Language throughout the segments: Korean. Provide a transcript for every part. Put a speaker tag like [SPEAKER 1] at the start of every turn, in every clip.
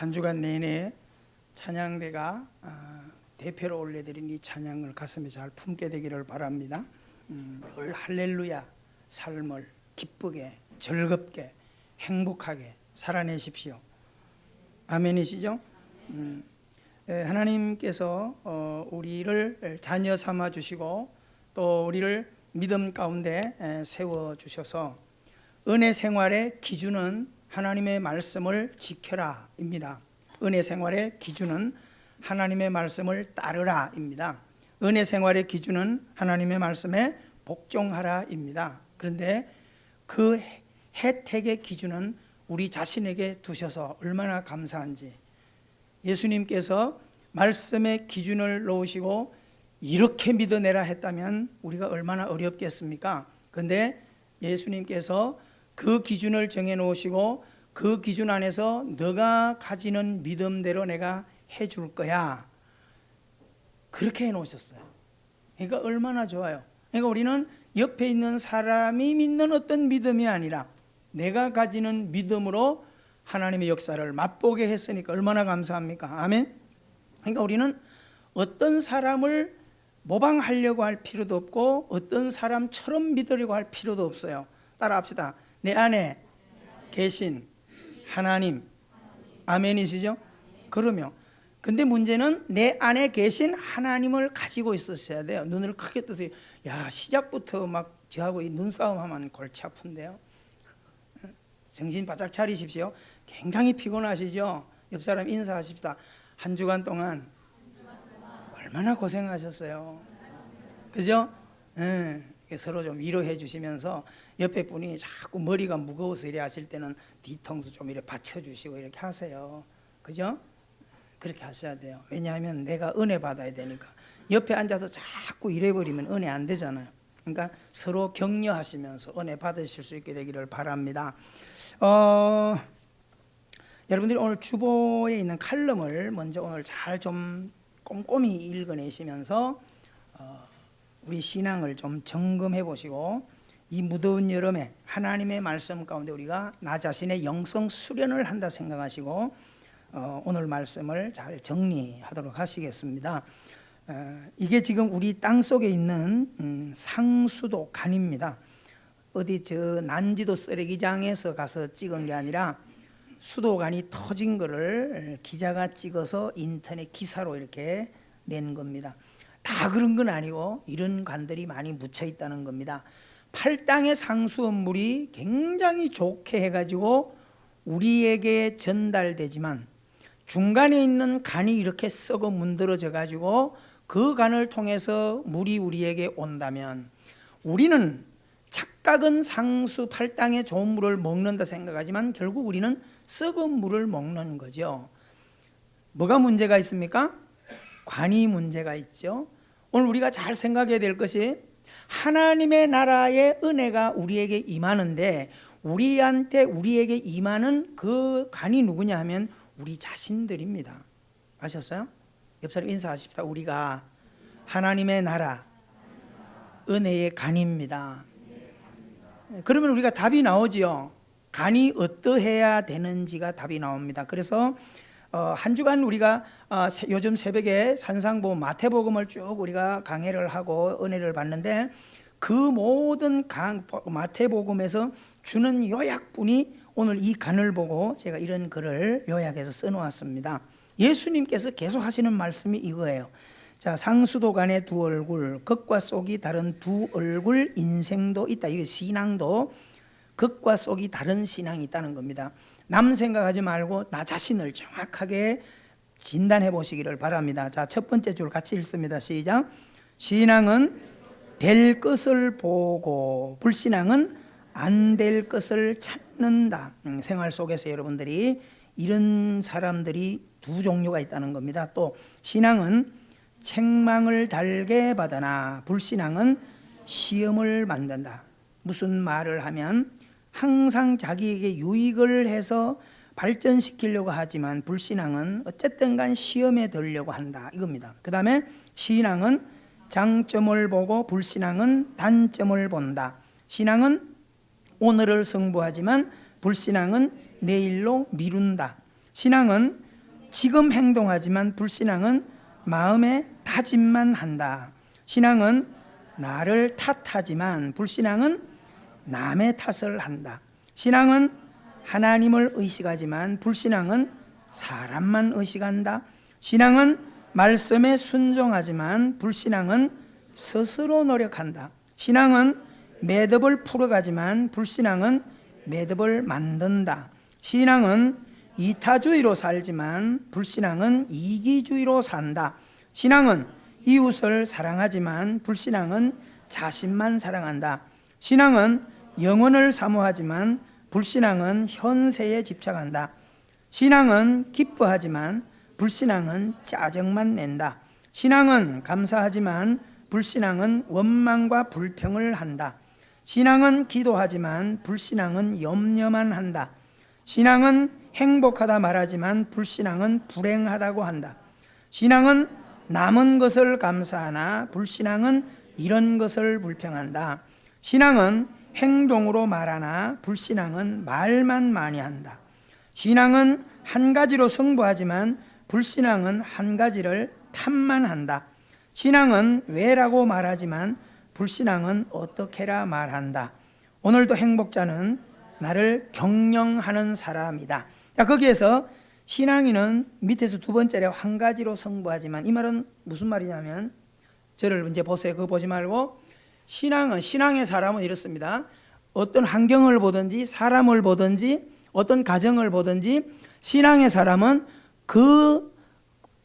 [SPEAKER 1] 한 주간 내내 찬양대가 대표로 올려드린 이 찬양을 가슴에 잘 품게 되기를 바랍니다. 늘 할렐루야 삶을 기쁘게 즐겁게 행복하게 살아내십시오. 아멘이시죠? 하나님께서 우리를 자녀 삼아 주시고 또 우리를 믿음 가운데 세워 주셔서 은혜 생활의 기준은 하나님의 말씀을 지켜라 입니다. 은혜 생활의 기준은 하나님의 말씀을 따르라 입니다. 은혜 생활의 기준은 하나님의 말씀에 복종하라 입니다. 그런데 그 혜택의 기준은 우리 자신에게 두셔서 얼마나 감사한지, 예수님께서 말씀의 기준을 놓으시고 이렇게 믿어내라 했다면 우리가 얼마나 어렵겠습니까? 그런데 예수님께서 그 기준을 정해 놓으시고 그 기준 안에서 너가 가지는 믿음대로 내가 해줄 거야, 그렇게 해 놓으셨어요. 그러니까 얼마나 좋아요. 그러니까 우리는 옆에 있는 사람이 믿는 어떤 믿음이 아니라 내가 가지는 믿음으로 하나님의 역사를 맛보게 했으니까 얼마나 감사합니까? 아멘. 그러니까 우리는 어떤 사람을 모방하려고 할 필요도 없고 어떤 사람처럼 믿으려고 할 필요도 없어요. 따라합시다. 내 안에 계신 하나님. 아멘이시죠? 그러면 근데 문제는 내 안에 계신 하나님을 가지고 있었어야 돼요. 눈을 크게 뜨세요. 야, 시작부터 막 저하고 이 눈싸움 하면 골치 아픈데요. 정신 바짝 차리십시오. 굉장히 피곤하시죠? 옆 사람 인사하십시다. 한 주간 동안 얼마나 고생하셨어요. 그죠? 서로 좀 위로해 주시면서 옆에 분이 자꾸 머리가 무거워서 이래 하실 때는 뒤통수 좀 이렇게 받쳐주시고 이렇게 하세요. 그죠? 그렇게 하셔야 돼요. 왜냐하면 내가 은혜 받아야 되니까. 옆에 앉아서 자꾸 이래버리면 은혜 안 되잖아요. 그러니까 서로 격려하시면서 은혜 받으실 수 있게 되기를 바랍니다. 여러분들이 오늘 주보에 있는 칼럼을 먼저 오늘 잘 좀 꼼꼼히 읽어내시면서 우리 신앙을 좀 점검해 보시고 이 무더운 여름에 하나님의 말씀 가운데 우리가 나 자신의 영성 수련을 한다 생각하시고 오늘 말씀을 잘 정리하도록 하시겠습니다. 이게 지금 우리 땅 속에 있는 상수도 간입니다. 어디 저 난지도 쓰레기장에서 가서 찍은 게 아니라 수도관이 터진 거를 기자가 찍어서 인터넷 기사로 이렇게 낸 겁니다. 다 그런 건 아니고 이런 관들이 많이 묻혀 있다는 겁니다. 팔당의 상수원물이 굉장히 좋게 해가지고 우리에게 전달되지만 중간에 있는 간이 이렇게 썩어 문드러져 가지고 그 간을 통해서 물이 우리에게 온다면 우리는 착각은 상수 팔당의 좋은 물을 먹는다 생각하지만 결국 우리는 썩은 물을 먹는 거죠. 뭐가 문제가 있습니까? 관이 문제가 있죠. 오늘 우리가 잘 생각해야 될 것이 하나님의 나라의 은혜가 우리에게 임하는데 우리에게 임하는 그 간이 누구냐 하면 우리 자신들입니다. 아셨어요? 옆 사람 인사하십시다. 우리가 하나님의 나라 은혜의 간입니다. 그러면 우리가 답이 나오지요. 간이 어떠해야 되는지가 답이 나옵니다. 그래서 한 주간 우리가 요즘 새벽에 산상보 마태복음을 쭉 우리가 강해를 하고 은혜를 받는데 그 모든 마태복음에서 주는 요약분이 오늘 이 간을 보고 제가 이런 글을 요약해서 써놓았습니다. 예수님께서 계속 하시는 말씀이 이거예요. 자, 상수도 간의 두 얼굴, 겉과 속이 다른 두 얼굴 인생도 있다. 이게 신앙도 겉과 속이 다른 신앙이 있다는 겁니다. 남 생각하지 말고 나 자신을 정확하게 진단해 보시기를 바랍니다. 자, 첫 번째 줄 같이 읽습니다. 시작. 신앙은 될 것을 보고 불신앙은 안 될 것을 찾는다. 생활 속에서 여러분들이 이런 사람들이 두 종류가 있다는 겁니다. 또 신앙은 책망을 달게 받으나 불신앙은 시험을 만든다. 무슨 말을 하면 항상 자기에게 유익을 해서 발전시키려고 하지만 불신앙은 어쨌든 간 시험에 들려고 한다 이겁니다. 그 다음에 신앙은 장점을 보고 불신앙은 단점을 본다. 신앙은 오늘을 승부하지만 불신앙은 내일로 미룬다. 신앙은 지금 행동하지만 불신앙은 마음의 다짐만 한다. 신앙은 나를 탓하지만 불신앙은 남의 탓을 한다. 신앙은 하나님을 의식하지만 불신앙은 사람만 의식한다. 신앙은 말씀에 순종하지만 불신앙은 스스로 노력한다. 신앙은 매듭을 풀어가지만 불신앙은 매듭을 만든다. 신앙은 이타주의로 살지만 불신앙은 이기주의로 산다. 신앙은 이웃을 사랑하지만 불신앙은 자신만 사랑한다. 신앙은 영혼을 사모하지만 불신앙은 현세에 집착한다. 신앙은 기뻐하지만 불신앙은 짜증만 낸다. 신앙은 감사하지만 불신앙은 원망과 불평을 한다. 신앙은 기도하지만 불신앙은 염려만 한다. 신앙은 행복하다 말하지만 불신앙은 불행하다고 한다. 신앙은 남은 것을 감사하나 불신앙은 이런 것을 불평한다. 신앙은 행동으로 말하나 불신앙은 말만 많이 한다. 신앙은 한 가지로 승부하지만 불신앙은 한 가지를 탐만 한다. 신앙은 왜라고 말하지만 불신앙은 어떻게라 말한다. 오늘도 행복자는 나를 경영하는 사람이다. 자, 거기에서 신앙인은 밑에서 두 번째로 한 가지로 승부하지만, 이 말은 무슨 말이냐면, 저를 이제 보세요. 그거 보지 말고, 신앙의 사람은 이렇습니다. 어떤 환경을 보든지 사람을 보든지 어떤 가정을 보든지 신앙의 사람은 그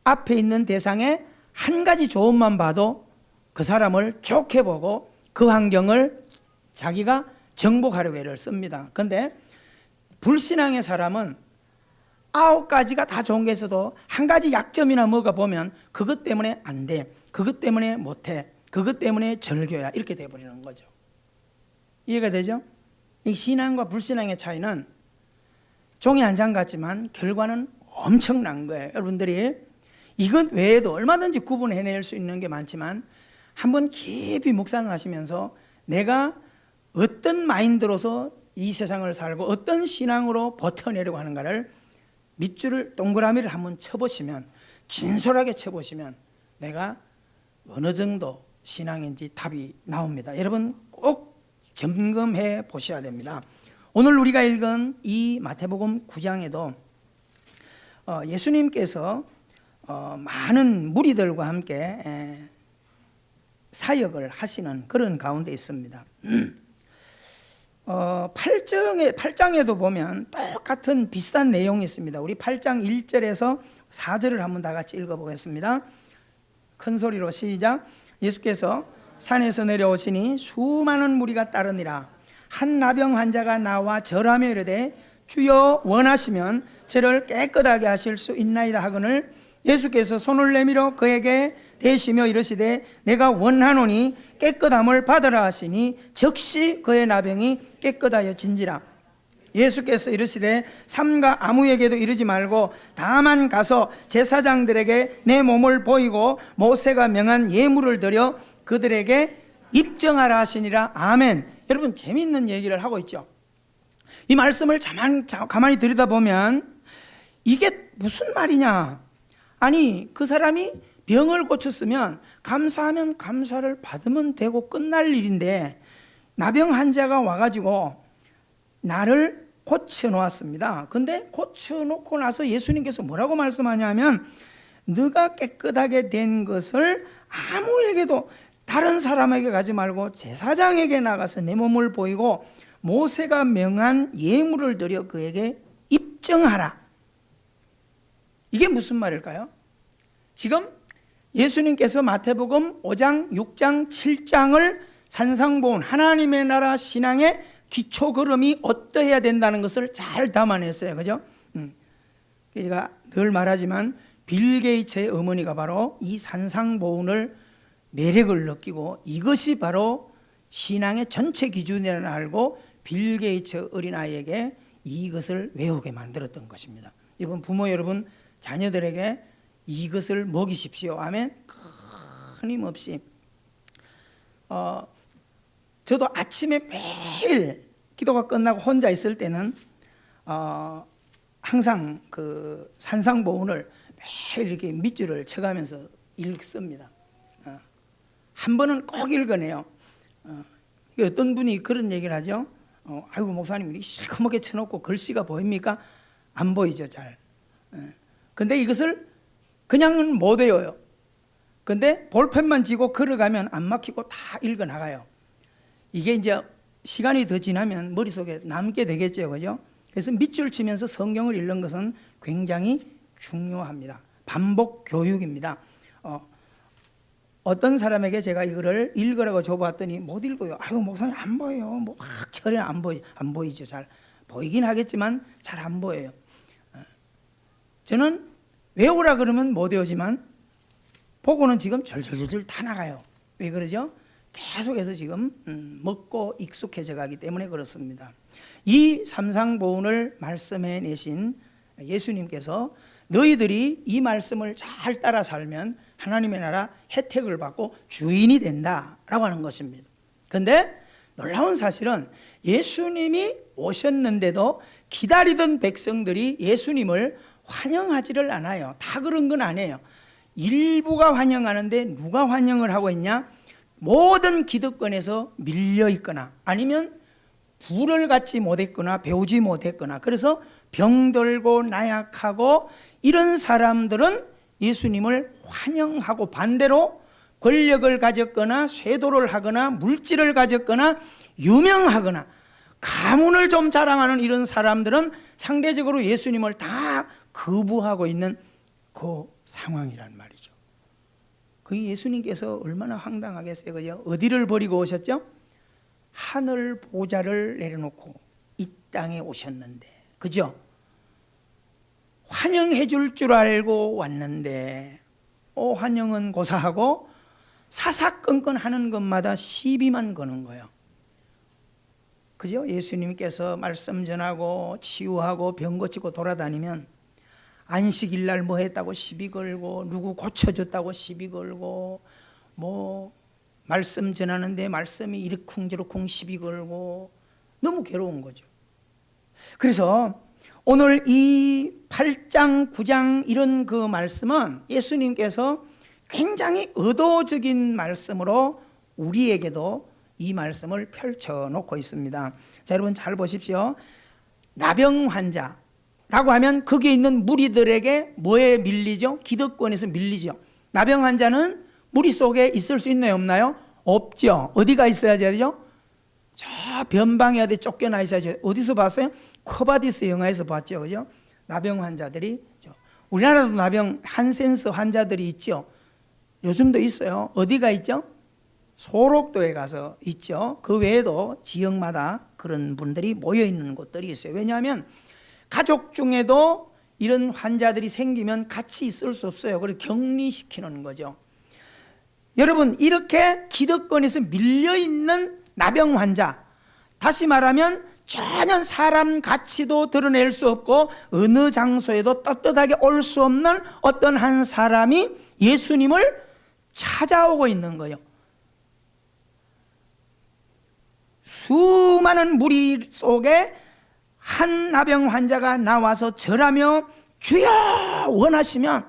[SPEAKER 1] 앞에 있는 대상에 한 가지 좋은만 봐도 그 사람을 좋게 보고 그 환경을 자기가 정복하려고 애를 씁니다. 그런데 불신앙의 사람은 9가지가 다 좋은 게 있어도 한 가지 약점이나 뭐가 보면 그것 때문에 안 돼, 그것 때문에 못해, 그것 때문에 절교야, 이렇게 돼버리는 거죠. 이해가 되죠? 이 신앙과 불신앙의 차이는 종이 한 장 같지만 결과는 엄청난 거예요. 여러분들이 이것 외에도 얼마든지 구분해낼 수 있는 게 많지만 한번 깊이 묵상하시면서 내가 어떤 마인드로서 이 세상을 살고 어떤 신앙으로 버텨내려고 하는가를 밑줄을 동그라미를 한번 쳐보시면, 진솔하게 쳐보시면 내가 어느 정도 신앙인지 답이 나옵니다. 여러분 꼭 점검해 보셔야 됩니다. 오늘 우리가 읽은 이 마태복음 9장에도 예수님께서 많은 무리들과 함께 사역을 하시는 그런 가운데 있습니다. 8장에도 보면 똑같은 비슷한 내용이 있습니다. 우리 8장 1절에서 4절을 한번 다 같이 읽어보겠습니다. 큰 소리로 시작. 예수께서 산에서 내려오시니 수많은 무리가 따르니라. 한 나병 환자가 나와 절하며 이르되 주여 원하시면 저를 깨끗하게 하실 수 있나이다 하거늘 예수께서 손을 내밀어 그에게 대시며 이르시되 내가 원하노니 깨끗함을 받으라 하시니 즉시 그의 나병이 깨끗하여 진지라. 예수께서 이르시되 삼가 아무에게도 이르지 말고 다만 가서 제사장들에게 내 몸을 보이고 모세가 명한 예물을 드려 그들에게 입증하라 하시니라. 아멘. 여러분 재미있는 얘기를 하고 있죠. 이 말씀을 가만히 들여다보면 이게 무슨 말이냐. 아니 그 사람이 병을 고쳤으면 감사하면 감사를 받으면 되고 끝날 일인데 나병 환자가 와가지고 나를 고쳐놓았습니다. 근데 고쳐놓고 나서 예수님께서 뭐라고 말씀하냐면 네가 깨끗하게 된 것을 아무에게도, 다른 사람에게 가지 말고 제사장에게 나가서 내 몸을 보이고 모세가 명한 예물을 드려 그에게 입증하라. 이게 무슨 말일까요? 지금 예수님께서 마태복음 5장, 6장, 7장을 산상보훈 하나님의 나라 신앙의 기초 걸음이 어떠해야 된다는 것을 잘 담아냈어요. 그죠? 제가 늘 말하지만 빌 게이츠의 어머니가 바로 이 산상보훈을 매력을 느끼고 이것이 바로 신앙의 전체 기준이라는 알고 빌 게이츠 어린아이에게 이것을 외우게 만들었던 것입니다. 여러분 부모 여러분 자녀들에게 이것을 먹이십시오. 아멘. 끊임없이. 저도 아침에 매일 기도가 끝나고 혼자 있을 때는 한 항상 그 산상보훈을 매일 이렇게 밑줄을 쳐가면서 읽습니다. 한 번은 꼭 읽어내요. 어떤 분이 그런 얘기를 하죠. 아이고 목사님 이렇게 시커멓게 쳐놓고 글씨가 보입니까? 안 보이죠 잘. 근데 이것을 그냥은 못 외워요. 근데 볼펜만 쥐고 걸어가면 안 막히고 다 읽어나가요. 이게 이제 시간이 더 지나면 머릿속에 남게 되겠죠, 그죠? 그래서 밑줄 치면서 성경을 읽는 것은 굉장히 중요합니다. 반복 교육입니다. 어떤 사람에게 제가 이거를 읽으라고 줘봤더니 못 읽어요. 아유 목사님 안 보여요. 뭐 철에 안 보이죠. 잘 보이긴 하겠지만 잘 안 보여요. 저는 외우라 그러면 못 외우지만 보고는 지금 절절절절 다 나가요. 왜 그러죠? 계속해서 지금 먹고 익숙해져 가기 때문에 그렇습니다. 이 삼상보훈을 말씀해 내신 예수님께서 너희들이 이 말씀을 잘 따라 살면 하나님의 나라 혜택을 받고 주인이 된다라고 하는 것입니다. 그런데 놀라운 사실은 예수님이 오셨는데도 기다리던 백성들이 예수님을 환영하지를 않아요. 다 그런 건 아니에요. 일부가 환영하는데 누가 환영을 하고 있냐? 모든 기득권에서 밀려 있거나 아니면 부를 갖지 못했거나 배우지 못했거나 그래서 병들고 나약하고 이런 사람들은 예수님을 환영하고 반대로 권력을 가졌거나 쇄도를 하거나 물질을 가졌거나 유명하거나 가문을 좀 자랑하는 이런 사람들은 상대적으로 예수님을 다 거부하고 있는 그 상황이란 말이죠. 그 예수님께서 얼마나 황당하겠어요. 그죠? 어디를 버리고 오셨죠? 하늘 보좌를 내려놓고 이 땅에 오셨는데, 그죠? 환영해 줄 줄 알고 왔는데 환영은 고사하고 사사건건 하는 것마다 시비만 거는 거예요. 그죠? 예수님께서 말씀 전하고 치유하고 병 고치고 돌아다니면 안식일 날 뭐 했다고 시비 걸고 누구 고쳐줬다고 시비 걸고 뭐 말씀 전하는데 말씀이 이러쿵저러쿵 시비 걸고 너무 괴로운 거죠. 그래서 오늘 이 8장, 9장 이런 그 말씀은 예수님께서 굉장히 의도적인 말씀으로 우리에게도 이 말씀을 펼쳐놓고 있습니다. 자, 여러분 잘 보십시오. 나병 환자라고 하면 거기에 있는 무리들에게 뭐에 밀리죠? 기득권에서 밀리죠. 나병 환자는 무리 속에 있을 수 있나요? 없나요? 없죠. 어디가 있어야 되죠? 저 변방에 어디 쫓겨나 있어야죠. 어디서 봤어요? 코바디스 영화에서 봤죠. 그죠? 나병 환자들이 우리나라도 나병 한센스 환자들이 있죠. 요즘도 있어요. 어디가 있죠? 소록도에 가서 있죠. 그 외에도 지역마다 그런 분들이 모여 있는 곳들이 있어요. 왜냐하면 가족 중에도 이런 환자들이 생기면 같이 있을 수 없어요. 그래서 격리시키는 거죠. 여러분, 이렇게 기득권에서 밀려있는 나병 환자, 다시 말하면 전혀 사람 가치도 드러낼 수 없고 어느 장소에도 떳떳하게 올 수 없는 어떤 한 사람이 예수님을 찾아오고 있는 거예요. 수많은 무리 속에 한 나병 환자가 나와서 절하며 주여 원하시면,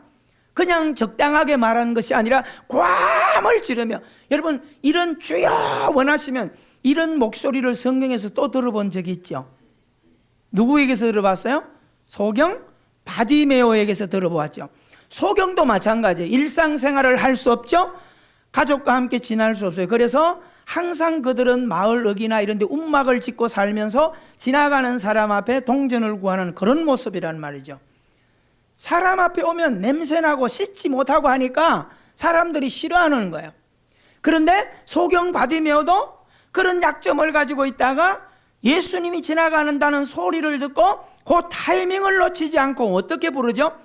[SPEAKER 1] 그냥 적당하게 말하는 것이 아니라 꽐을 지르며, 여러분 이런 주여 원하시면 이런 목소리를 성경에서 또 들어본 적이 있죠. 누구에게서 들어봤어요? 소경 바디메오에게서 들어보았죠. 소경도 마찬가지예요. 일상생활을 할 수 없죠. 가족과 함께 지낼 수 없어요. 그래서 항상 그들은 마을 어귀나 이런 데 움막을 짓고 살면서 지나가는 사람 앞에 동전을 구하는 그런 모습이란 말이죠. 사람 앞에 오면 냄새나고 씻지 못하고 하니까 사람들이 싫어하는 거예요. 그런데 소경 바디메오도 그런 약점을 가지고 있다가 예수님이 지나가는다는 소리를 듣고 그 타이밍을 놓치지 않고 어떻게 부르죠?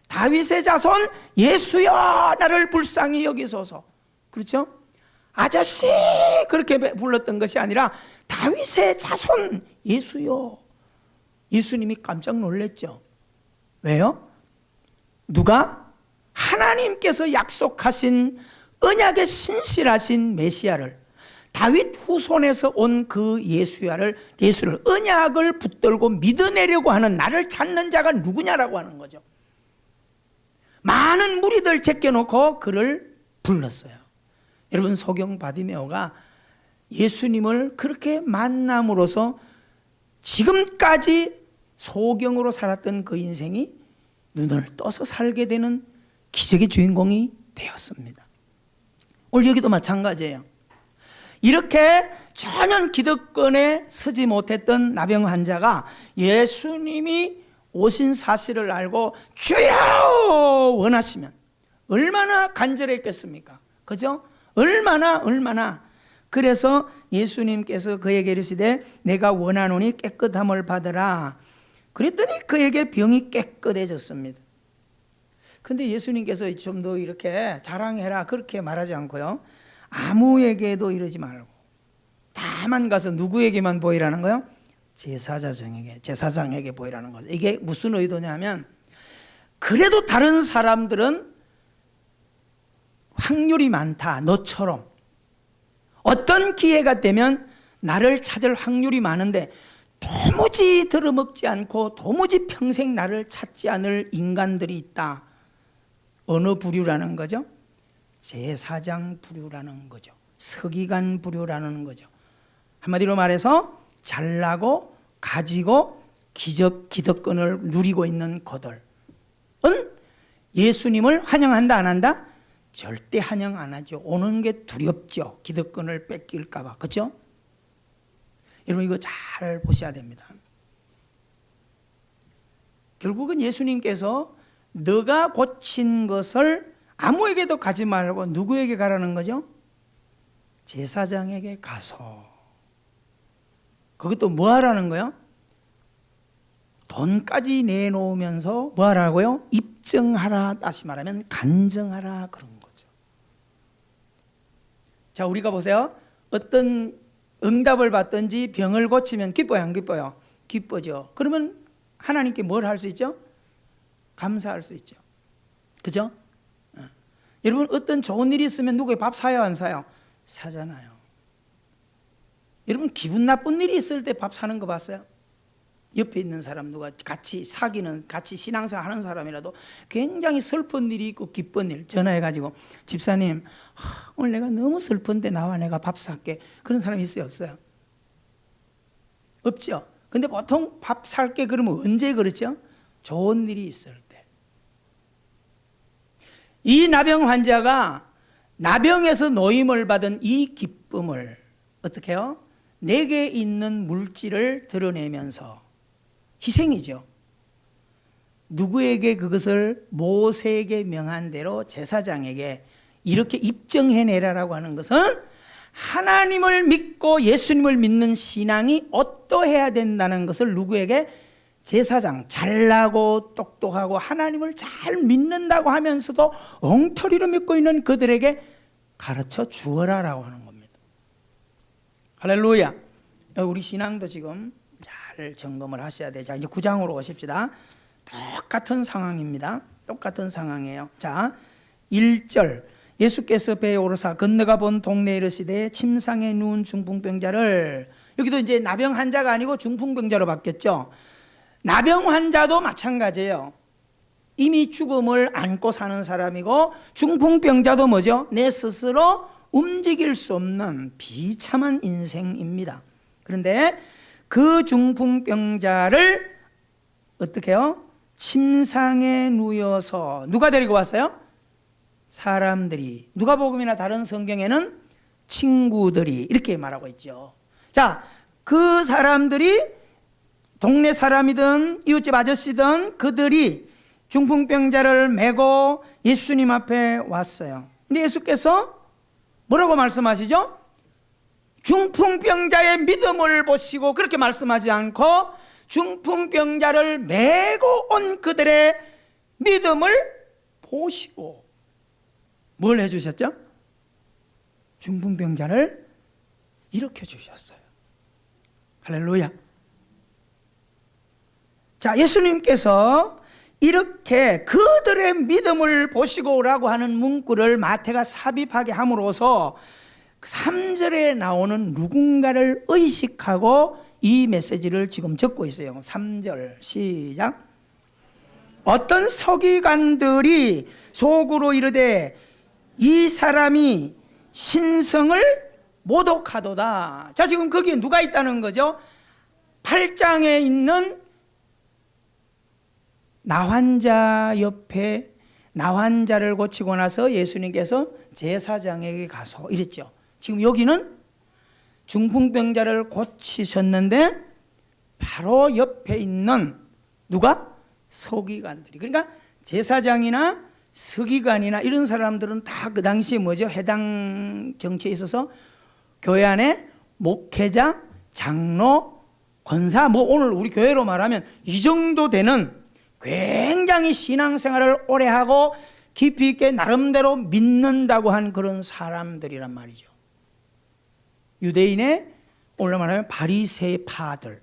[SPEAKER 1] 다윗의 자손 예수여 나를 불쌍히 여기소서. 그렇죠? 아저씨 그렇게 불렀던 것이 아니라 다윗의 자손 예수여. 예수님이 깜짝 놀랐죠. 왜요? 누가? 하나님께서 약속하신 언약의 신실하신 메시아를, 다윗 후손에서 온 그 예수를 언약을 붙들고 믿어내려고 하는 나를 찾는 자가 누구냐라고 하는 거죠. 많은 무리들 제껴놓고 그를 불렀어요. 여러분, 소경 바디메오가 예수님을 그렇게 만남으로써 지금까지 소경으로 살았던 그 인생이 눈을 떠서 살게 되는 기적의 주인공이 되었습니다. 오늘 여기도 마찬가지예요. 이렇게 전혀 기득권에 서지 못했던 나병 환자가 예수님이 오신 사실을 알고 주여 원하시면 얼마나 간절했겠습니까? 그죠? 얼마나. 그래서 예수님께서 그에게 이르시되 내가 원하노니 깨끗함을 받으라. 그랬더니 그에게 병이 깨끗해졌습니다. 근데 예수님께서 좀 더 이렇게 자랑해라 그렇게 말하지 않고요, 아무에게도 이러지 말고 다만 가서 누구에게만 보이라는 거요? 제사장에게 보이라는 거죠. 이게 무슨 의도냐면, 그래도 다른 사람들은 확률이 많다, 너처럼 어떤 기회가 되면 나를 찾을 확률이 많은데 도무지 들어먹지 않고 도무지 평생 나를 찾지 않을 인간들이 있다. 어느 부류라는 거죠? 제사장 부류라는 거죠. 서기관 부류라는 거죠. 한마디로 말해서 잘나고 가지고 기득권을 누리고 있는 그들은 예수님을 환영한다 안 한다? 절대 환영 안 하죠. 오는 게 두렵죠. 기득권을 뺏길까 봐. 그렇죠? 여러분, 이거 잘 보셔야 됩니다. 결국은 예수님께서 너가 고친 것을 아무에게도 가지 말고 누구에게 가라는 거죠? 제사장에게 가서. 그것도 뭐 하라는 거예요? 돈까지 내놓으면서 뭐 하라고요? 입증하라, 다시 말하면 간증하라, 그런 거죠. 자, 우리가 보세요. 어떤 응답을 받든지 병을 고치면 기뻐요, 안 기뻐요? 기쁘죠. 그러면 하나님께 뭘 할 수 있죠? 감사할 수 있죠. 그죠? 여러분, 어떤 좋은 일이 있으면 누구에게 밥 사요, 안 사요? 사잖아요. 여러분, 기분 나쁜 일이 있을 때 밥 사는 거 봤어요? 옆에 있는 사람, 누가 같이 사귀는, 같이 신앙생활 하는 사람이라도 굉장히 슬픈 일이 있고 기쁜 일 전화해가지고 집사님, 오늘 내가 너무 슬픈데 나와, 내가 밥 살게. 그런 사람이 있어요, 없어요? 없죠. 근데 보통 밥 살게 그러면 언제 그렇죠? 좋은 일이 있을 때. 이 나병 환자가 나병에서 노임을 받은 이 기쁨을 어떻게 해요? 내게 있는 물질을 드러내면서, 희생이죠. 누구에게 그것을 모세에게 명한 대로 제사장에게 이렇게 입증해내라라고 하는 것은 하나님을 믿고 예수님을 믿는 신앙이 어떠해야 된다는 것을 누구에게? 제사장, 잘나고 똑똑하고 하나님을 잘 믿는다고 하면서도 엉터리로 믿고 있는 그들에게 가르쳐 주어라라고 하는 겁니다. 할렐루야. 우리 신앙도 지금 잘 점검을 하셔야 돼요. 자, 이제 9장으로 오십시다. 똑같은 상황입니다. 똑같은 상황이에요. 자, 1절. 예수께서 배에 오르사 건너가 본 동네에 이르시되 침상에 누운 중풍병자를, 여기도 이제 나병 환자가 아니고 중풍병자로 바뀌었죠. 나병 환자도 마찬가지예요. 이미 죽음을 안고 사는 사람이고, 중풍병자도 뭐죠? 내 스스로 움직일 수 없는 비참한 인생입니다. 그런데 그 중풍병자를 어떻게 해요? 침상에 누워서 누가 데리고 왔어요? 사람들이. 누가복음이나 다른 성경에는 친구들이 이렇게 말하고 있죠. 자, 그 사람들이 동네 사람이든 이웃집 아저씨든 그들이 중풍병자를 메고 예수님 앞에 왔어요. 근데 예수께서 뭐라고 말씀하시죠? 중풍병자의 믿음을 보시고 그렇게 말씀하지 않고 중풍병자를 메고 온 그들의 믿음을 보시고 뭘 해주셨죠? 중풍병자를 일으켜 주셨어요. 할렐루야. 자, 예수님께서 이렇게 그들의 믿음을 보시고라고 하는 문구를 마태가 삽입하게 함으로써 3절에 나오는 누군가를 의식하고 이 메시지를 지금 적고 있어요. 3절 시작. 어떤 서기관들이 속으로 이르되 이 사람이 신성을 모독하도다. 자, 지금 거기에 누가 있다는 거죠? 8장에 있는 나환자 옆에 나환자를 고치고 나서 예수님께서 제사장에게 가서 이랬죠. 지금 여기는 중풍병자를 고치셨는데 바로 옆에 있는 누가? 서기관들이. 그러니까 제사장이나 서기관이나 이런 사람들은 다 그 당시에 뭐죠? 해당 정치에 있어서 교회 안에 목회자, 장로, 권사, 뭐 오늘 우리 교회로 말하면 이 정도 되는 굉장히 신앙생활을 오래 하고 깊이 있게 나름대로 믿는다고 한 그런 사람들이란 말이죠. 유대인의 오늘 말하면 바리새파들,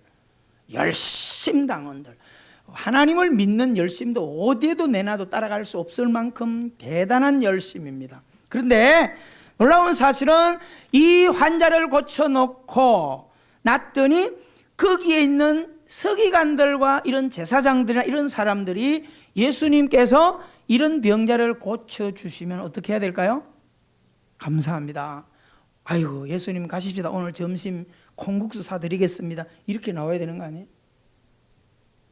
[SPEAKER 1] 열심당원들, 하나님을 믿는 열심도 어디에도 내놔도 따라갈 수 없을 만큼 대단한 열심입니다. 그런데 놀라운 사실은 이 환자를 고쳐놓고 놨더니 거기에 있는 서기관들과 이런 제사장들이나 이런 사람들이 예수님께서 이런 병자를 고쳐주시면 어떻게 해야 될까요? 감사합니다. 아이고, 예수님 가십시다. 오늘 점심 콩국수 사드리겠습니다. 이렇게 나와야 되는 거 아니에요?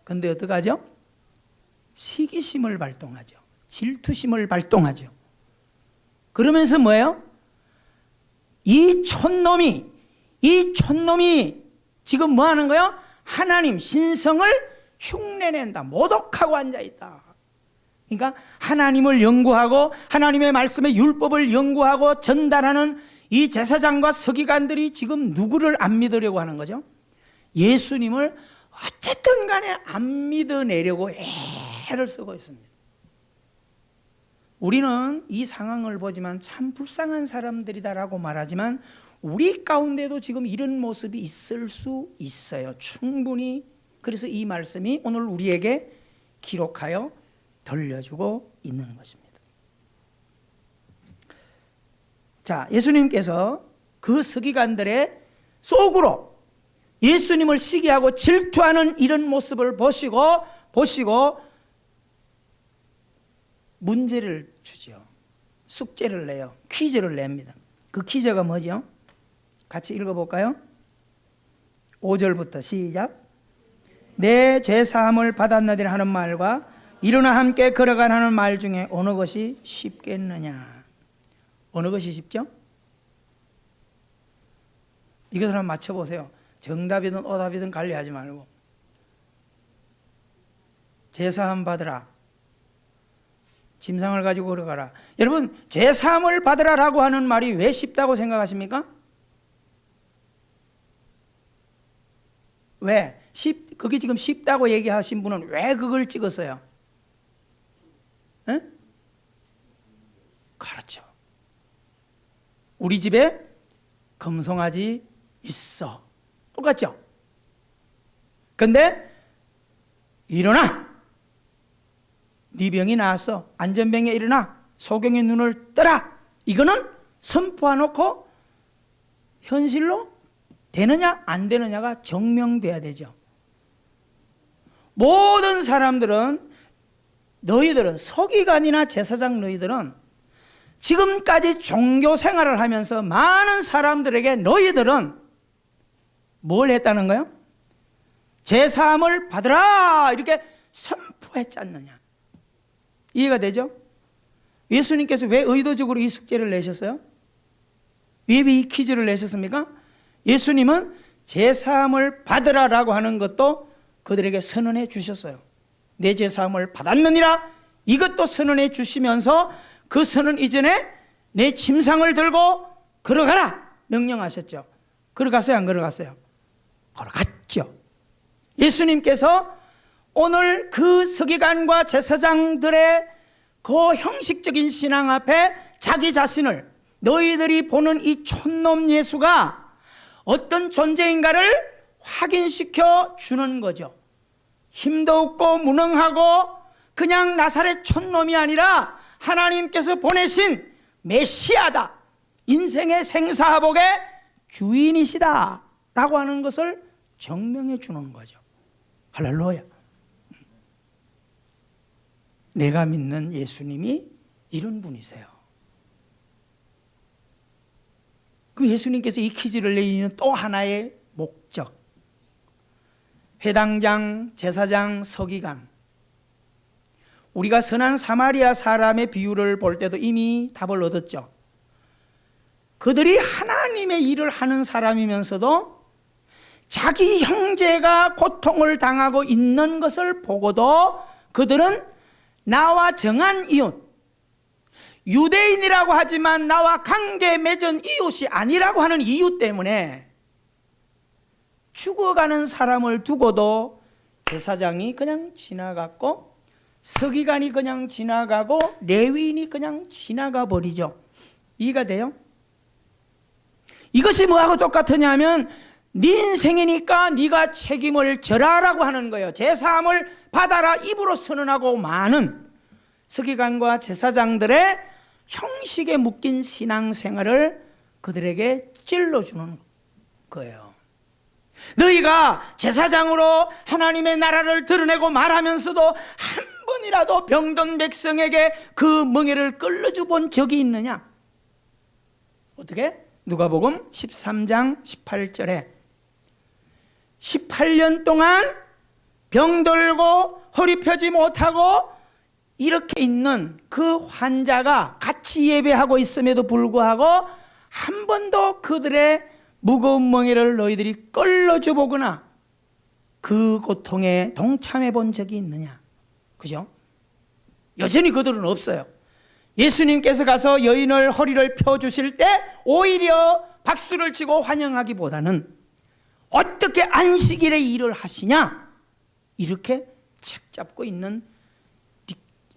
[SPEAKER 1] 근데 어떡하죠? 시기심을 발동하죠. 질투심을 발동하죠. 그러면서 뭐예요? 이 촌놈이 지금 뭐 하는 거예요? 하나님 신성을 흉내낸다. 모독하고 앉아있다. 그러니까 하나님을 연구하고 하나님의 말씀의 율법을 연구하고 전달하는 이 제사장과 서기관들이 지금 누구를 안 믿으려고 하는 거죠? 예수님을 어쨌든 간에 안 믿어내려고 애를 쓰고 있습니다. 우리는 이 상황을 보지만 참 불쌍한 사람들이다라고 말하지만 우리 가운데도 지금 이런 모습이 있을 수 있어요. 충분히. 그래서 이 말씀이 오늘 우리에게 기록하여 들려주고 있는 것입니다. 자, 예수님께서 그 서기관들의 속으로 예수님을 시기하고 질투하는 이런 모습을 보시고 문제를 주죠. 숙제를 내요. 퀴즈를 냅니다. 그 퀴즈가 뭐죠? 같이 읽어볼까요? 5절부터 시작. 내 죄사함을 받았나니 하는 말과 일어나 함께 걸어가는 말 중에 어느 것이 쉽겠느냐? 어느 것이 쉽죠? 이것을 한번 맞춰보세요. 정답이든 오답이든 관리하지 말고. 죄사함 받으라. 짐상을 가지고 걸어가라. 여러분, 죄사함을 받으라라고 하는 말이 왜 쉽다고 생각하십니까? 왜? 거기 지금 쉽다고 얘기하신 분은 왜 그걸 찍었어요? 에? 그렇죠. 우리 집에 금송아지 있어. 똑같죠? 근데 일어나. 네 병이 나았어. 안전병에 일어나. 소경의 눈을 떠라. 이거는 선포해놓고 현실로 되느냐 안 되느냐가 증명돼야 되죠. 모든 사람들은, 너희들은, 서기관이나 제사장 너희들은 지금까지 종교 생활을 하면서 많은 사람들에게 너희들은 뭘 했다는 거예요? 제사함을 받으라 이렇게 선포했지 않느냐. 이해가 되죠? 예수님께서 왜 의도적으로 이 숙제를 내셨어요? 왜 이 퀴즈를 내셨습니까? 예수님은 제사함을 받으라라고 하는 것도 그들에게 선언해 주셨어요. 내 제사함을 받았느니라 이것도 선언해 주시면서 그 선언 이전에 내 침상을 들고 걸어가라 명령하셨죠. 걸어갔어요? 안 걸어갔어요? 걸어갔죠. 예수님께서 오늘 그 서기관과 제사장들의 그 형식적인 신앙 앞에 자기 자신을, 너희들이 보는 이 촌놈 예수가 어떤 존재인가를 확인시켜 주는 거죠. 힘도 없고 무능하고 그냥 나사렛 촌놈이 아니라 하나님께서 보내신 메시아다. 인생의 생사화복의 주인이시다 라고 하는 것을 증명해 주는 거죠. 할렐루야. 내가 믿는 예수님이 이런 분이세요. 그럼 예수님께서 이 퀴즈를 내리는 또 하나의 목적, 회당장, 제사장, 서기관, 우리가 선한 사마리아 사람의 비유를 볼 때도 이미 답을 얻었죠. 그들이 하나님의 일을 하는 사람이면서도 자기 형제가 고통을 당하고 있는 것을 보고도 그들은 나와 정한 이웃, 유대인이라고 하지만 나와 관계 맺은 이웃이 아니라고 하는 이유 때문에 죽어가는 사람을 두고도 제사장이 그냥 지나갔고 서기관이 그냥 지나가고 레위인이 그냥 지나가 버리죠. 이해가 돼요? 이것이 뭐하고 똑같으냐면 네 인생이니까 네가 책임을 져라라고 하는 거예요. 제사함을 받아라 입으로 선언하고 많은 서기관과 제사장들의 형식에 묶인 신앙생활을 그들에게 찔러주는 거예요. 너희가 제사장으로 하나님의 나라를 드러내고 말하면서도 한 번이라도 병든 백성에게 그 멍에를 끌어줘 본 적이 있느냐? 어떻게? 누가복음 13장 18절에 18년 동안 병들고 허리 펴지 못하고 이렇게 있는 그 환자가 같이 예배하고 있음에도 불구하고 한 번도 그들의 무거운 멍에를 너희들이 끌어줘 보거나 그 고통에 동참해 본 적이 있느냐? 그죠? 여전히 그들은 없어요. 예수님께서 가서 여인을 허리를 펴주실 때 오히려 박수를 치고 환영하기보다는 어떻게 안식일에 일을 하시냐? 이렇게 책 잡고 있는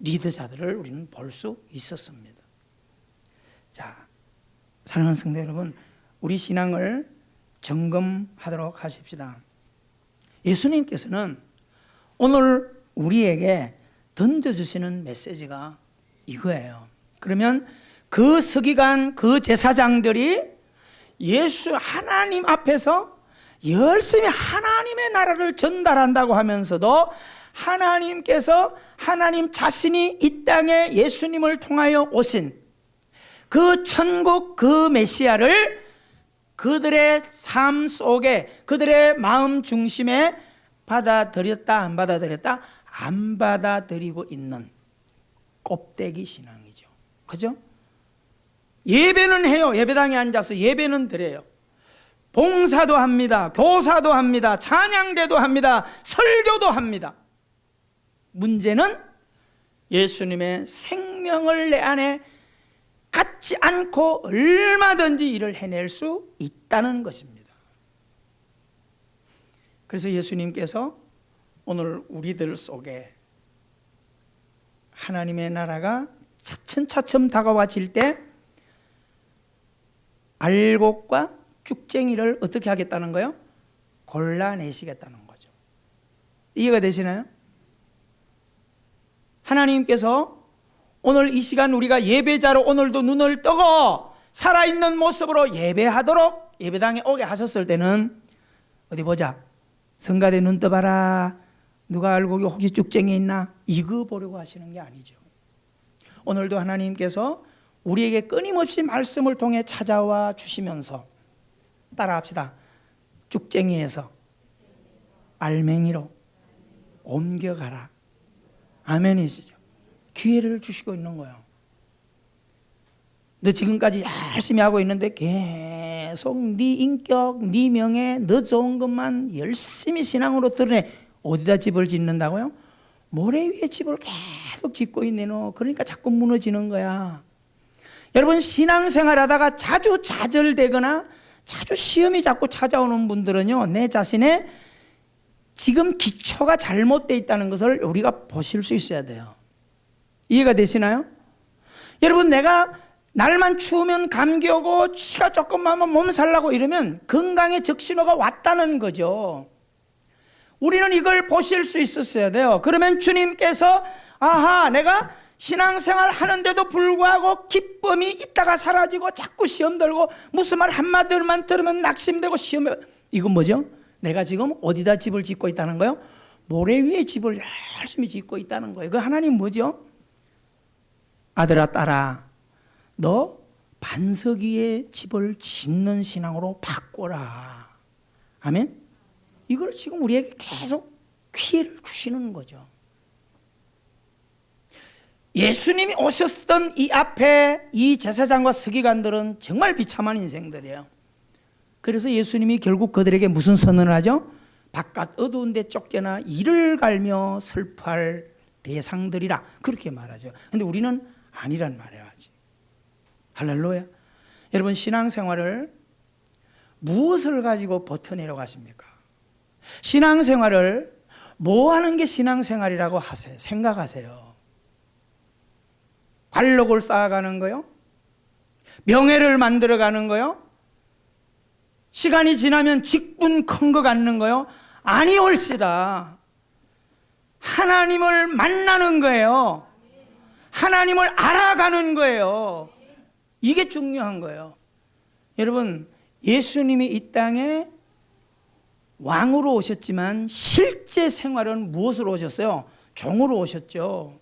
[SPEAKER 1] 리더자들을 우리는 볼 수 있었습니다. 자, 사랑하는 성도 여러분, 우리 신앙을 점검하도록 하십시다. 예수님께서는 오늘 우리에게 던져주시는 메시지가 이거예요. 그러면 그 서기관, 그 제사장들이 하나님 앞에서 열심히 하나님의 나라를 전달한다고 하면서도 하나님께서 하나님 자신이 이 땅에 예수님을 통하여 오신 그 천국 그 메시아를 그들의 삶 속에 그들의 마음 중심에 받아들였다 안 받아들였다? 안 받아들이고 있는 껍데기 신앙이죠. 그죠? 예배는 해요. 예배당에 앉아서 예배는 드려요. 봉사도 합니다. 교사도 합니다. 찬양대도 합니다. 설교도 합니다. 문제는 예수님의 생명을 내 안에 갖지 않고 얼마든지 일을 해낼 수 있다는 것입니다. 그래서 예수님께서 오늘 우리들 속에 하나님의 나라가 차츰차츰 다가와질 때 알곡과 쭉쟁이를 어떻게 하겠다는 거예요? 골라내시겠다는 거죠. 이해가 되시나요? 하나님께서 오늘 이 시간 우리가 예배자로 오늘도 눈을 뜨고 살아있는 모습으로 예배하도록 예배당에 오게 하셨을 때는 어디 보자, 성가대 눈 떠봐라, 누가 알곡이 혹시 쭉쟁이 있나, 이거 보려고 하시는 게 아니죠. 오늘도 하나님께서 우리에게 끊임없이 말씀을 통해 찾아와 주시면서 따라합시다. 쭉쟁이에서 알맹이로 옮겨가라. 아멘이시죠. 기회를 주시고 있는 거예요. 너 지금까지 열심히 하고 있는데 계속 네 인격, 네 명예, 너 좋은 것만 열심히 신앙으로 드러내. 어디다 집을 짓는다고요? 모래 위에 집을 계속 짓고 있네 너. 그러니까 자꾸 무너지는 거야. 여러분, 신앙생활 하다가 자주 좌절되거나 자주 시험이 자꾸 찾아오는 분들은요, 내 자신의 지금 기초가 잘못되어 있다는 것을 우리가 보실 수 있어야 돼요. 이해가 되시나요? 여러분, 내가 날만 추우면 감기 오고 치가 조금만 몸살 나고 이러면 건강에 적신호가 왔다는 거죠. 우리는 이걸 보실 수 있었어야 돼요. 그러면 주님께서 아하, 내가 신앙생활 하는데도 불구하고 기쁨이 있다가 사라지고 자꾸 시험 들고 무슨 말 한마디만 들으면 낙심되고 시험에, 이건 뭐죠? 내가 지금 어디다 집을 짓고 있다는 거예요? 모래 위에 집을 열심히 짓고 있다는 거예요. 그 하나님 뭐죠? 아들아 딸아, 너 반석 위에 집을 짓는 신앙으로 바꿔라. 아멘? 이걸 지금 우리에게 계속 기회를 주시는 거죠. 예수님이 오셨던 이 앞에 이 제사장과 서기관들은 정말 비참한 인생들이에요. 그래서 예수님이 결국 그들에게 무슨 선언을 하죠? 바깥 어두운 데 쫓겨나 이를 갈며 슬퍼할 대상들이라 그렇게 말하죠. 그런데 우리는 아니란 말이에요. 아직. 할렐루야. 여러분, 신앙생활을 무엇을 가지고 버텨내려 가십니까? 신앙생활을 뭐 하는 게 신앙생활이라고 하세요? 생각하세요. 관록을 쌓아가는 거요? 명예를 만들어가는 거요? 시간이 지나면 직분 큰 거 갖는 거요? 아니올시다. 하나님을 만나는 거예요. 하나님을 알아가는 거예요. 이게 중요한 거예요. 여러분, 예수님이 이 땅에 왕으로 오셨지만 실제 생활은 무엇으로 오셨어요? 종으로 오셨죠.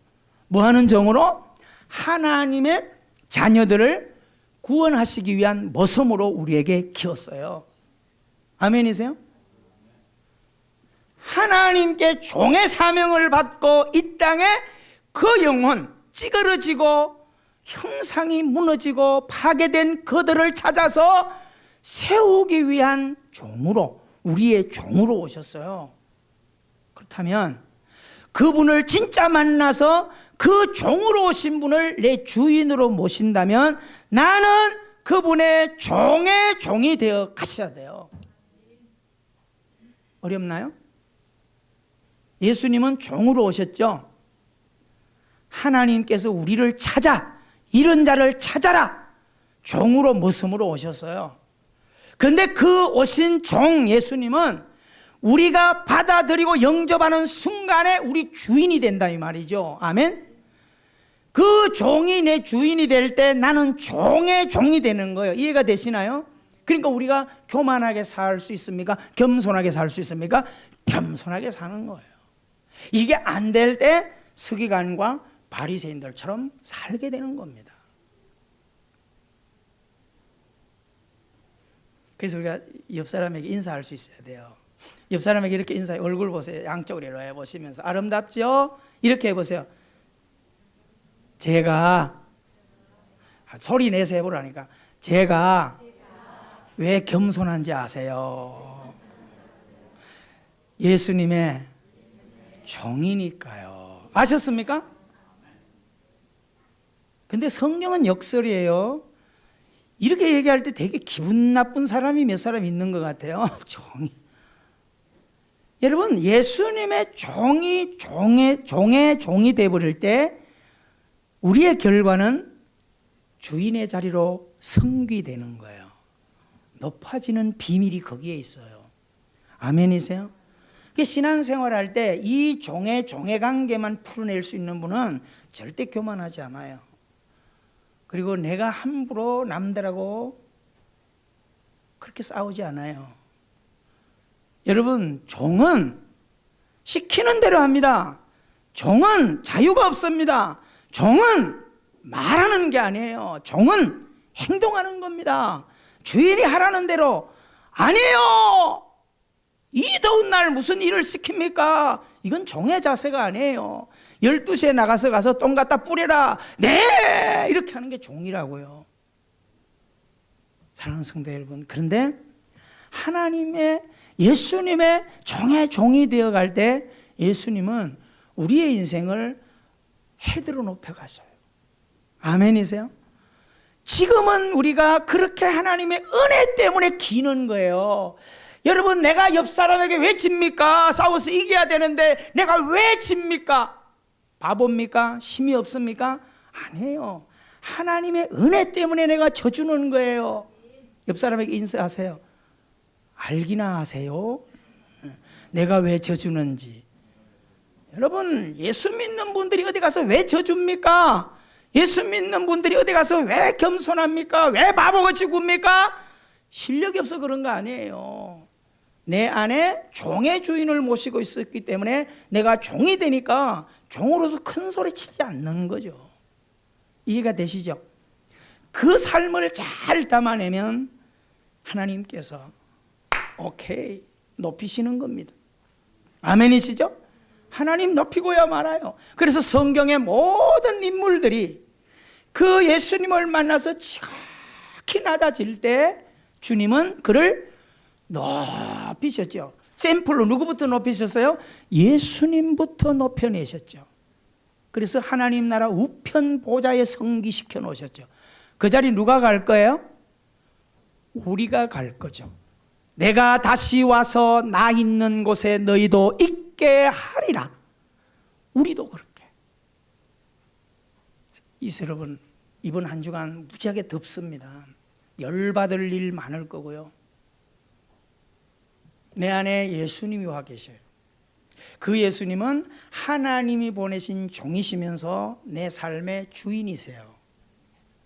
[SPEAKER 1] 뭐 하는 종으로? 하나님의 자녀들을 구원하시기 위한 모섬으로 우리에게 키웠어요. 아멘이세요? 하나님께 종의 사명을 받고 이 땅에 그 영혼, 찌그러지고 형상이 무너지고 파괴된 그들을 찾아서 세우기 위한 종으로, 우리의 종으로 오셨어요. 그렇다면 그분을 진짜 만나서 그 종으로 오신 분을 내 주인으로 모신다면 나는 그분의 종의 종이 되어 가셔야 돼요. 어렵나요? 예수님은 종으로 오셨죠. 하나님께서 우리를 찾아, 이런 자를 찾아라, 종으로 모섬으로 오셨어요. 그런데 그 오신 종 예수님은 우리가 받아들이고 영접하는 순간에 우리 주인이 된다 이 말이죠. 아멘. 그 종이 내 주인이 될 때 나는 종의 종이 되는 거예요. 이해가 되시나요? 그러니까 우리가 교만하게 살 수 있습니까? 겸손하게 살 수 있습니까? 겸손하게 사는 거예요. 이게 안 될 때 서기관과 바리새인들처럼 살게 되는 겁니다. 그래서 우리가 옆 사람에게 인사할 수 있어야 돼요. 옆 사람에게 이렇게 인사해. 얼굴 보세요. 양쪽으로 이렇게 해보시면서 아름답죠? 이렇게 해보세요. 제가, 소리 내서 해보라니까. 제가 왜 겸손한지 아세요? 예수님의 종이니까요. 아셨습니까? 근데 성경은 역설이에요. 이렇게 얘기할 때 되게 기분 나쁜 사람이 몇 사람 있는 것 같아요. 종이. 여러분, 예수님의 종의 종이 되어버릴 때 우리의 결과는 주인의 자리로 성귀되는 거예요. 높아지는 비밀이 거기에 있어요. 아멘이세요? 신앙생활 할 때 이 종의 관계만 풀어낼 수 있는 분은 절대 교만하지 않아요. 그리고 내가 함부로 남들하고 그렇게 싸우지 않아요. 여러분, 종은 시키는 대로 합니다. 종은 자유가 없습니다. 종은 말하는 게 아니에요. 종은 행동하는 겁니다. 주인이 하라는 대로. 아니에요. 이 더운 날 무슨 일을 시킵니까? 이건 종의 자세가 아니에요. 12시에 가서 똥 갖다 뿌려라. 네! 이렇게 하는 게 종이라고요. 사랑하는 성도 여러분, 그런데 하나님의, 예수님의 종이 되어갈 때 예수님은 우리의 인생을 헤드로 높여가셔요. 아멘이세요? 지금은 우리가 그렇게 하나님의 은혜 때문에 기는 거예요. 여러분, 내가 옆 사람에게 왜 집니까? 싸워서 이겨야 되는데 내가 왜 집니까? 바보입니까? 힘이 없습니까? 아니에요. 하나님의 은혜 때문에 내가 져주는 거예요. 옆 사람에게 인사하세요. 알기나 하세요? 내가 왜 져주는지. 여러분, 예수 믿는 분들이 어디 가서 왜 져줍니까? 예수 믿는 분들이 어디 가서 왜 겸손합니까? 왜 바보같이 굽니까? 실력이 없어 그런 거 아니에요. 내 안에 종의 주인을 모시고 있었기 때문에 내가 종이 되니까 종으로서 큰 소리 치지 않는 거죠. 이해가 되시죠? 그 삶을 잘 담아내면 하나님께서 오케이 높이시는 겁니다. 아멘이시죠? 하나님 높이고야 말아요. 그래서 성경의 모든 인물들이 그 예수님을 만나서 지극히 낮아질 때 주님은 그를 높이셨죠. 샘플로 누구부터 높이셨어요? 예수님부터 높여내셨죠. 그래서 하나님 나라 우편 보좌에 성기시켜 놓으셨죠. 그 자리 누가 갈 거예요? 우리가 갈 거죠. 내가 다시 와서 나 있는 곳에 너희도 있게 하리라. 우리도 그렇게. 이세 여러분, 이번 한 주간 무지하게 덥습니다. 열받을 일 많을 거고요. 내 안에 예수님이 와 계셔요. 그 예수님은 하나님이 보내신 종이시면서 내 삶의 주인이세요.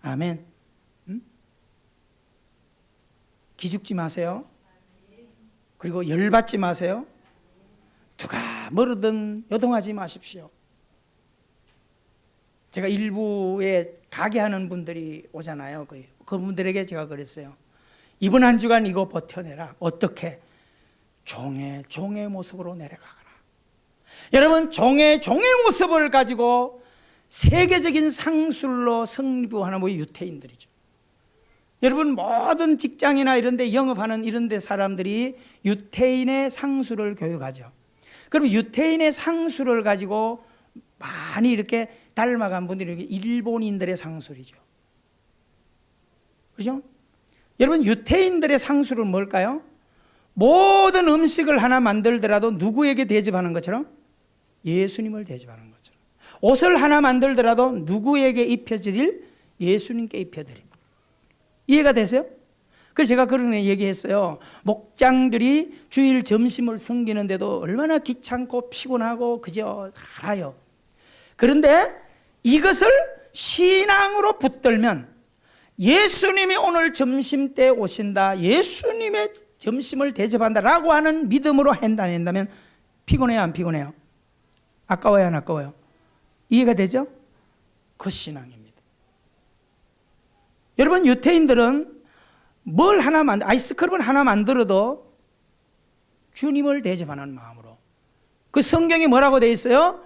[SPEAKER 1] 아멘. 기죽지 마세요. 그리고 열받지 마세요. 누가 뭐르든 요동하지 마십시오. 제가 일부에 가게 하는 분들이 오잖아요. 그분들에게 제가 그랬어요. 이번 한 주간 이거 버텨내라. 어떻게? 종의 모습으로 내려가거라. 여러분, 종의 모습을 가지고 세계적인 상술로 성리부하는 우리 유태인들이죠. 여러분, 모든 직장이나 이런 데 영업하는 이런 데 사람들이 유태인의 상술을 교육하죠. 그럼 유태인의 상술을 가지고 많이 이렇게 닮아간 분들이 일본인들의 상술이죠. 그죠? 여러분, 유태인들의 상술은 뭘까요? 모든 음식을 하나 만들더라도 누구에게 대접하는 것처럼? 예수님을 대접하는 것처럼. 옷을 하나 만들더라도 누구에게 입혀드릴? 예수님께 입혀드릴. 이해가 되세요? 그래서 제가 그런 얘기했어요. 목장들이 주일 점심을 섬기는데도 얼마나 귀찮고 피곤하고 그저 알아요. 그런데 이것을 신앙으로 붙들면 예수님이 오늘 점심 때 오신다, 예수님의 점심을 대접한다라고 하는 믿음으로 한다면 피곤해요, 안 피곤해요? 아까워요, 안 아까워요? 이해가 되죠? 그 신앙입니다. 여러분, 유태인들은 뭘 하나 아이스크림을 하나 만들어도 주님을 대접하는 마음으로. 그 성경이 뭐라고 되어 있어요?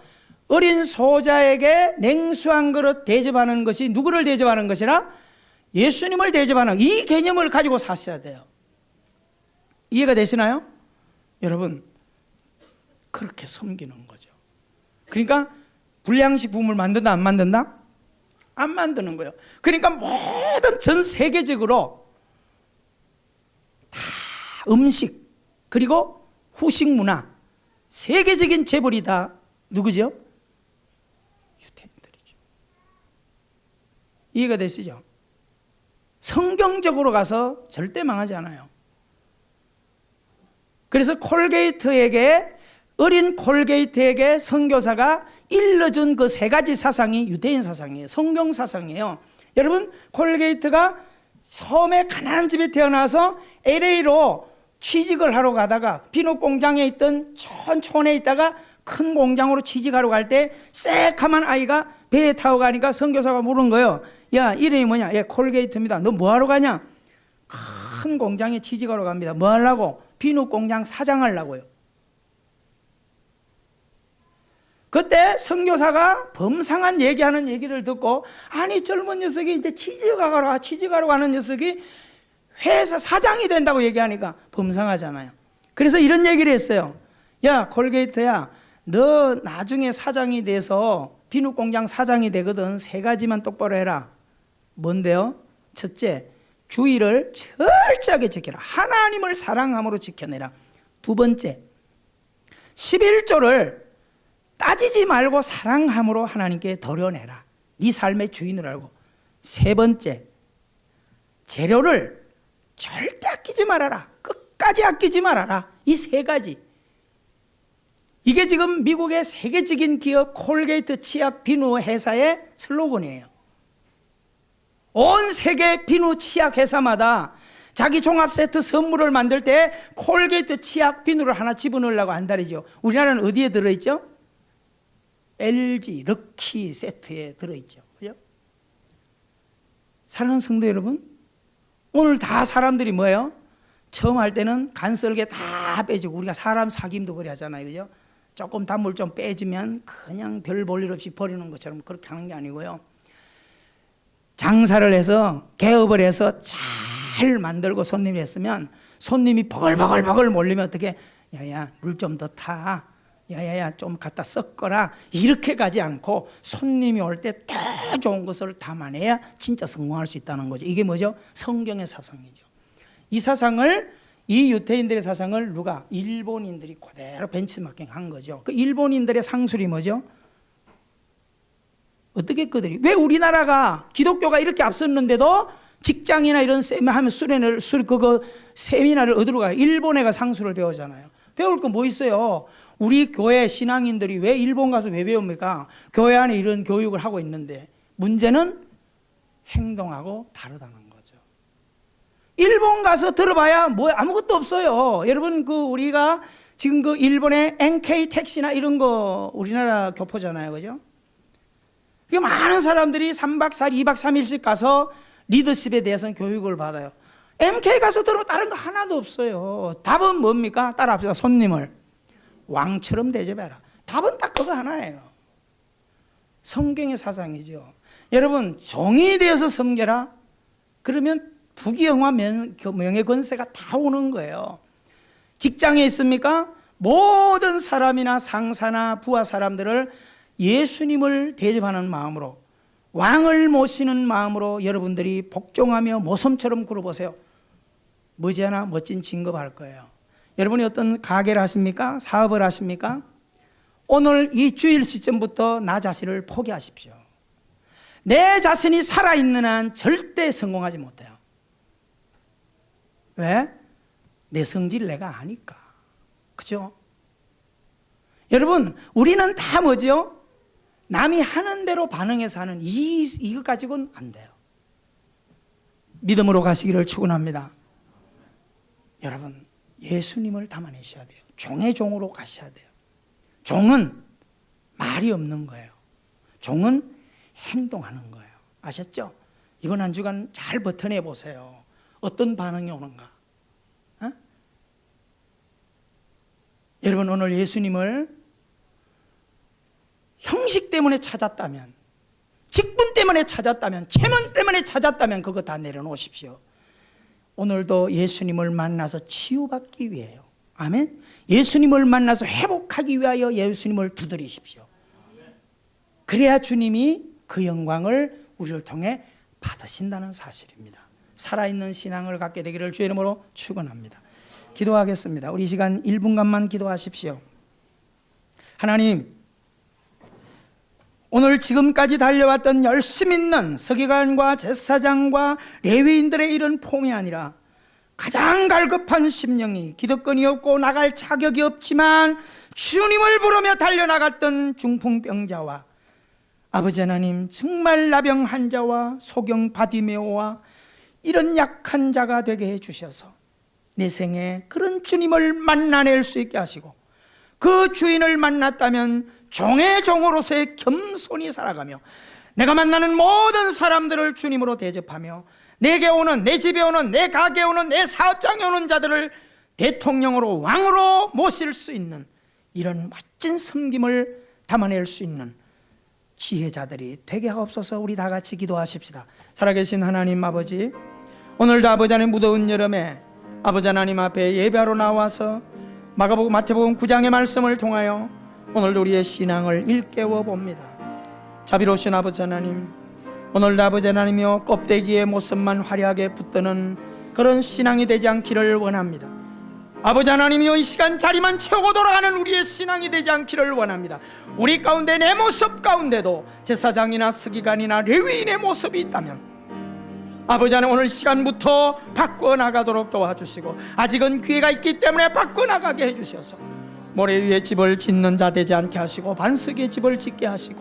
[SPEAKER 1] 어린 소자에게 냉수 한 그릇 대접하는 것이 누구를 대접하는 것이라? 예수님을 대접하는 이 개념을 가지고 사셔야 돼요. 이해가 되시나요? 여러분, 그렇게 섬기는 거죠. 그러니까 불량식 부음을 만든다, 안 만든다? 안 만드는 거예요. 그러니까 모든 전 세계적으로 다 음식 그리고 후식 문화, 세계적인 재벌이 다 누구죠? 유태인들이죠. 이해가 되시죠? 성경적으로 가서 절대 망하지 않아요. 그래서 어린 콜게이트에게 선교사가 일러준 그 세 가지 사상이 유대인 사상이에요. 성경 사상이에요. 여러분, 콜게이트가 섬의 가난한 집에 태어나서 LA로 취직을 하러 가다가 비누 공장에 있던 촌에 있다가 큰 공장으로 취직하러 갈 때 새카만 아이가 배에 타고 가니까 선교사가 물은 거예요. 야, 이름이 뭐냐? 예, 콜게이트입니다. 너 뭐 하러 가냐? 큰 공장에 취직하러 갑니다. 뭐 하려고? 비누 공장 사장하려고요. 그때 선교사가 범상한 얘기하는 얘기를 듣고, 아니 젊은 녀석이 이제 취직하러 가는 녀석이 회사 사장이 된다고 얘기하니까 범상하잖아요. 그래서 이런 얘기를 했어요. 야, 콜게이트야, 너 나중에 사장이 돼서 비누 공장 사장이 되거든. 세 가지만 똑바로 해라. 뭔데요? 첫째, 주의를 철저하게 지켜라. 하나님을 사랑함으로 지켜내라. 두 번째, 11조를 따지지 말고 사랑함으로 하나님께 드려내라. 네 삶의 주인을 알고. 세 번째, 재료를 절대 아끼지 말아라. 끝까지 아끼지 말아라. 이 세 가지. 이게 지금 미국의 세계적인 기업 콜게이트 치약 비누 회사의 슬로건이에요. 온 세계 비누 치약 회사마다 자기 종합 세트 선물을 만들 때 콜게이트 치약 비누를 하나 집어넣으려고 한다리죠. 우리나라는 어디에 들어있죠? LG 럭키 세트에 들어있죠. 그죠? 사랑하는 성도 여러분, 오늘 다 사람들이 뭐예요? 처음 할 때는 간설게 다 빼주고, 우리가 사람 사귐도 그래 하잖아요. 그죠? 조금 단물 좀 빼주면 그냥 별 볼 일 없이 버리는 것처럼 그렇게 하는 게 아니고요. 장사를 해서, 개업을 해서 잘 만들고 손님이 했으면 손님이 버글버글 몰리면 어떻게, 야야 물 좀 더 타, 야야야 좀 갖다 섞어라, 이렇게 가지 않고 손님이 올 때 더 좋은 것을 담아내야 진짜 성공할 수 있다는 거죠. 이게 뭐죠? 성경의 사상이죠. 이 사상을, 이 유태인들의 사상을 누가? 일본인들이 그대로 벤치마킹 한 거죠. 그 일본인들의 상술이 뭐죠? 어떻게 했거든요? 왜 우리나라가 기독교가 이렇게 앞섰는데도 직장이나 이런 세미나를 어디로 가요? 일본에 가 상술을 배우잖아요. 배울 거 뭐 있어요? 우리 교회 신앙인들이 왜 일본 가서 왜 배웁니까? 교회 안에 이런 교육을 하고 있는데, 문제는 행동하고 다르다는 거죠. 일본 가서 들어봐야 뭐 아무것도 없어요. 여러분, 우리가 지금 일본의 NK 택시나 이런 거 우리나라 교포잖아요. 그죠? 많은 사람들이 3박 4일, 2박 3일씩 가서 리더십에 대해서는 교육을 받아요. MK 가서 들어보면 다른 거 하나도 없어요. 답은 뭡니까? 따라합시다. 손님을 왕처럼 대접해라. 답은 딱 그거 하나예요. 성경의 사상이죠. 여러분, 종이 되어서 섬겨라. 그러면 부귀영화 명예권세가 다 오는 거예요. 직장에 있습니까? 모든 사람이나 상사나 부하 사람들을 예수님을 대접하는 마음으로, 왕을 모시는 마음으로 여러분들이 복종하며 모섬처럼 굴어보세요. 머지않아 멋진 진급할 거예요. 여러분이 어떤 가게를 하십니까? 사업을 하십니까? 오늘 이 주일 시점부터 나 자신을 포기하십시오. 내 자신이 살아있는 한 절대 성공하지 못해요. 왜? 내 성질 내가 아니까. 그죠? 여러분, 우리는 다 뭐죠? 남이 하는 대로 반응해서 하는 이것 가지고는 안 돼요. 믿음으로 가시기를 축원합니다. 여러분, 예수님을 담아내셔야 돼요. 종의 종으로 가셔야 돼요. 종은 말이 없는 거예요. 종은 행동하는 거예요. 아셨죠? 이번 한 주간 잘 버텨내 보세요. 어떤 반응이 오는가? 어? 여러분, 오늘 예수님을 형식 때문에 찾았다면, 직분 때문에 찾았다면, 체면 때문에 찾았다면 그거 다 내려놓으십시오. 오늘도 예수님을 만나서 치유받기 위해요. 아멘. 예수님을 만나서 회복하기 위하여 예수님을 두드리십시오. 그래야 주님이 그 영광을 우리를 통해 받으신다는 사실입니다. 살아있는 신앙을 갖게 되기를 주의 이름으로 축원합니다. 기도하겠습니다. 우리 시간 1분간만 기도하십시오. 하나님, 오늘 지금까지 달려왔던 열심 있는 서기관과 제사장과 레위인들의 이런 폼이 아니라 가장 갈급한 심령이, 기득권이 없고 나갈 자격이 없지만 주님을 부르며 달려나갔던 중풍병자와 아버지 하나님, 정말 나병 환자와 소경 바디메오와 이런 약한 자가 되게 해주셔서 내 생에 그런 주님을 만나낼 수 있게 하시고, 그 주인을 만났다면 종의 종으로서의 겸손히 살아가며 내가 만나는 모든 사람들을 주님으로 대접하며 내게 오는, 내 집에 오는, 내 가게에 오는, 내 사업장에 오는 자들을 대통령으로, 왕으로 모실 수 있는 이런 멋진 섬김을 담아낼 수 있는 지혜자들이 되게 하옵소서. 우리 다 같이 기도하십시다. 살아계신 하나님 아버지, 오늘도 아버지 하나님 무더운 여름에 아버지 하나님 앞에 예배하러 나와서 마태복음 9장의 말씀을 통하여 오늘도 우리의 신앙을 일깨워 봅니다. 자비로우신 아버지 하나님, 오늘도 아버지 하나님이여 껍데기의 모습만 화려하게 붙드는 그런 신앙이 되지 않기를 원합니다. 아버지 하나님이여 이 시간 자리만 채우고 돌아가는 우리의 신앙이 되지 않기를 원합니다. 우리 가운데 내 모습 가운데도 제사장이나 서기관이나 레위인의 모습이 있다면 아버지 하나님 오늘 시간부터 바꿔나가도록 도와주시고, 아직은 기회가 있기 때문에 바꿔나가게 해주셔서 모래 위에 집을 짓는 자 되지 않게 하시고 반석에 집을 짓게 하시고,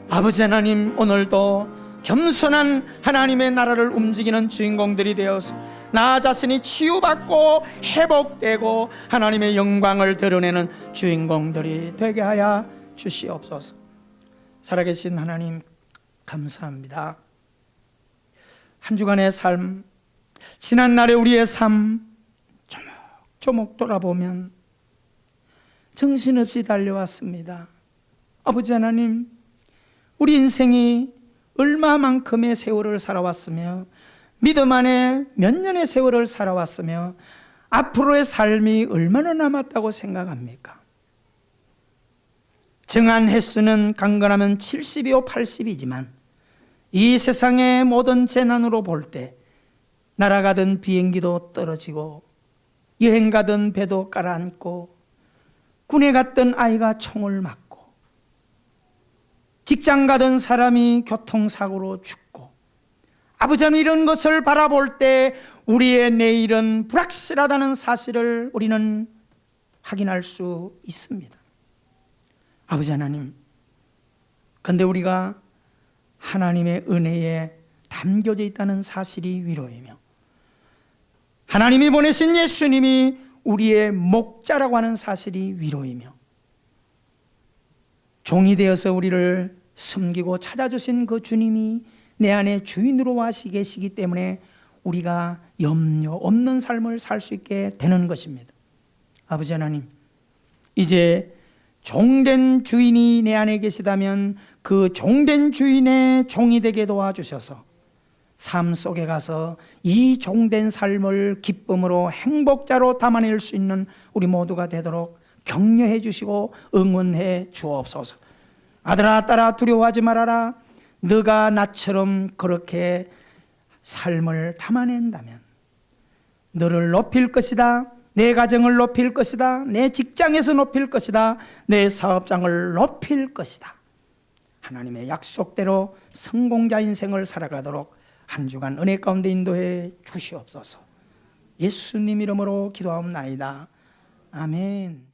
[SPEAKER 1] 아버지 하나님, 오늘도 겸손한 하나님의 나라를 움직이는 주인공들이 되어서 나 자신이 치유받고 회복되고 하나님의 영광을 드러내는 주인공들이 되게 하여 주시옵소서. 살아계신 하나님, 감사합니다. 한 주간의 삶, 지난날의 우리의 삶 조목조목 돌아보면 정신없이 달려왔습니다. 아버지 하나님, 우리 인생이 얼마만큼의 세월을 살아왔으며 믿음 안에 몇 년의 세월을 살아왔으며 앞으로의 삶이 얼마나 남았다고 생각합니까? 정한 횟수는 강건하면 70이요 80이지만 이 세상의 모든 재난으로 볼 때 날아가던 비행기도 떨어지고 여행 가던 배도 가라앉고 군에 갔던 아이가 총을 맞고 직장 가던 사람이 교통사고로 죽고, 아버지 하나님, 이런 것을 바라볼 때 우리의 내일은 불확실하다는 사실을 우리는 확인할 수 있습니다. 아버지 하나님, 그런데 우리가 하나님의 은혜에 담겨져 있다는 사실이 위로이며, 하나님이 보내신 예수님이 우리의 목자라고 하는 사실이 위로이며, 종이 되어서 우리를 섬기고 찾아주신 그 주님이 내 안에 주인으로 와 계시기 때문에 우리가 염려 없는 삶을 살 수 있게 되는 것입니다. 아버지 하나님, 이제 종된 주인이 내 안에 계시다면 그 종된 주인의 종이 되게 도와주셔서 삶 속에 가서 이 종된 삶을 기쁨으로 행복자로 담아낼 수 있는 우리 모두가 되도록 격려해 주시고 응원해 주옵소서. 아들아, 딸아, 두려워하지 말아라. 너가 나처럼 그렇게 삶을 담아낸다면 너를 높일 것이다. 내 가정을 높일 것이다. 내 직장에서 높일 것이다. 내 사업장을 높일 것이다. 하나님의 약속대로 성공자 인생을 살아가도록 한 주간 은혜 가운데 인도해 주시옵소서. 예수님 이름으로 기도하옵나이다. 아멘.